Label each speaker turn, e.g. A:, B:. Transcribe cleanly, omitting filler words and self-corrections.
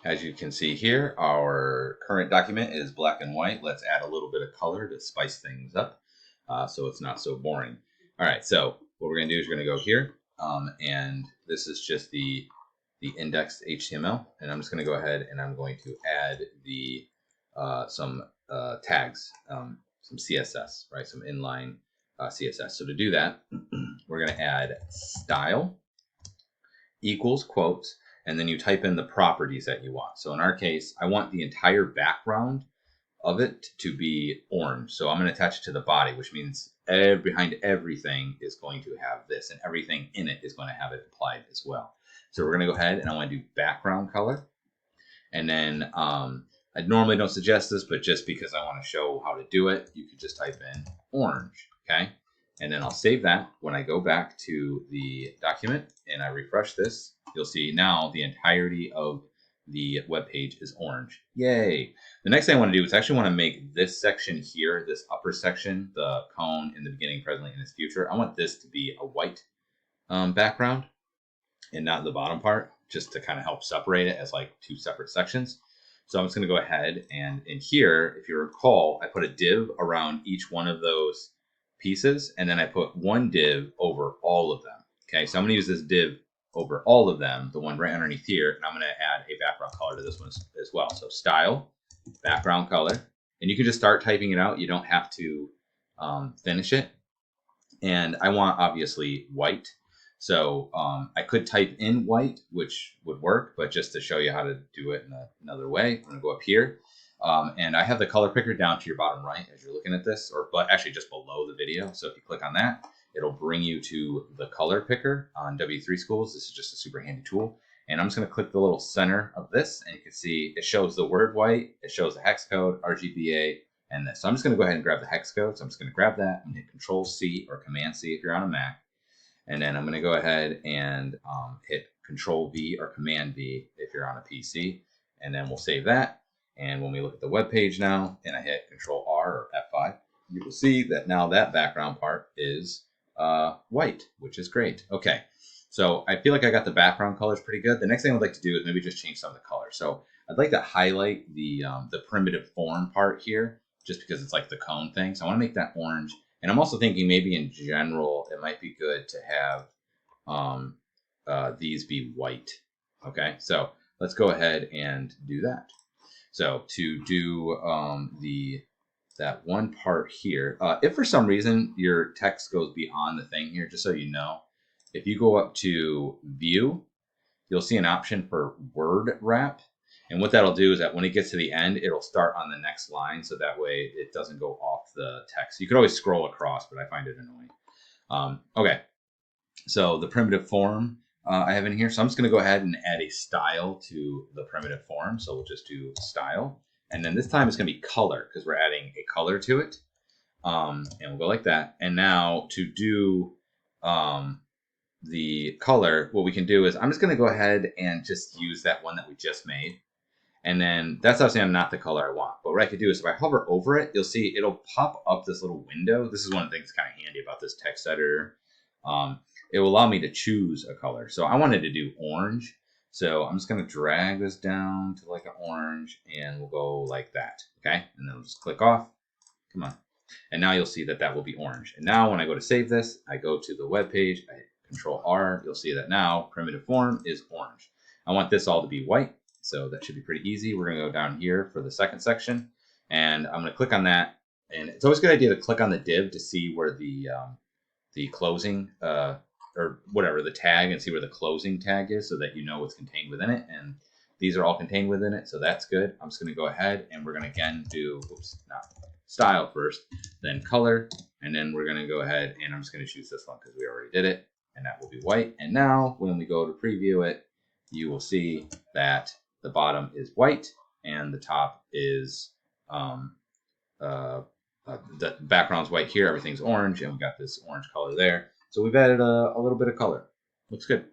A: As you can see here, our current document is black and white. Let's add a little bit of color to spice things up so it's not so boring. All right, so what we're going to do is we're going to go here, and this is just the indexed HTML, and I'm just going to go ahead and I'm going to add the some tags, some CSS, right? Some inline CSS. So to do that, we're going to add style equals quotes, and then you type in the properties that you want. So in our case, I want the entire background of it to be orange. So I'm going to attach it to the body, which means behind everything is going to have this, and everything in it is going to have it applied as well. So we're going to go ahead and I want to do background color. And then I normally don't suggest this, but just because I want to show how to do it, you could just type in orange, okay? And then I'll save that. When I go back to the document and I refresh this, you'll see now the entirety of the web page is orange. Yay! The next thing I want to do is actually want to make this section here, this upper section, the cone in the beginning, presently, and its future. I want this to be a white background and not the bottom part, just to kind of help separate it as like two separate sections. So I'm just going to go ahead and in here, if you recall, I put a div around each one of those pieces, and then I put one div over all of them. Okay, so I'm going to use this div over all of them, the one right underneath here, and I'm going to add a background color to this one as well. So style, background color, and you can just start typing it out. You don't have to finish it. And I want obviously white. So I could type in white, which would work, but just to show you how to do it in another way, I'm going to go up here. And I have the color picker down to your bottom right as you're looking at this, or but actually just below the video. So if you click on that, it'll bring you to the color picker on W3 Schools. This is just a super handy tool. And I'm just going to click the little center of this, and you can see it shows the word white, it shows the hex code, RGBA, and this. So I'm just going to go ahead and grab the hex code. So I'm just going to grab that and hit Control C or Command C if you're on a Mac. And then I'm going to go ahead and hit Control V or Command V if you're on a PC. And then we'll save that. And when we look at the web page now, and I hit Control R or F5, you will see that now that background part is white, which is great. Okay, so I feel like I got the background colors pretty good. The next thing I would like to do is maybe just change some of the colors. So I'd like to highlight the primitive form part here, just because it's like the cone thing. So I want to make that orange. And I'm also thinking maybe in general, it might be good to have these be white. Okay, so let's go ahead and do that. So to do that one part here, if for some reason your text goes beyond the thing here, just so you know, if you go up to View, you'll see an option for Word Wrap. And what that'll do is that when it gets to the end, it'll start on the next line. So that way it doesn't go off the text. You could always scroll across, but I find it annoying. Okay, so the primitive form I have in here. So I'm just going to go ahead and add a style to the primitive form. So we'll just do style. And then this time it's going to be color because we're adding a color to it. And we'll go like that. And now to do the color, what we can do is I'm just going to go ahead and just use that one that we just made. And then that's obviously not the color I want. But what I could do is if I hover over it, you'll see it'll pop up this little window. This is one of the things kind of handy about this text editor. It will allow me to choose a color. So I wanted to do orange. So I'm just going to drag this down to like an orange, and we'll go like that. Okay, and then we'll just click off. Come on. And now you'll see that that will be orange. And now when I go to save this, I go to the web page, I hit Control R. You'll see that now primitive form is orange. I want this all to be white. So that should be pretty easy. We're going to go down here for the second section, and I'm going to click on that. And it's always a good idea to click on the div to see where the closing or whatever the tag, and see where the closing tag is, so that you know what's contained within it. And these are all contained within it, so that's good. I'm just going to go ahead and we're going to again do not style first, then color, and then we're going to go ahead and I'm just going to choose this one because we already did it, and that will be white. And now when we go to preview it, you will see that the bottom is white and the top is the background's white here, everything's orange, and we got this orange color there. So we've added a little bit of color. Looks good.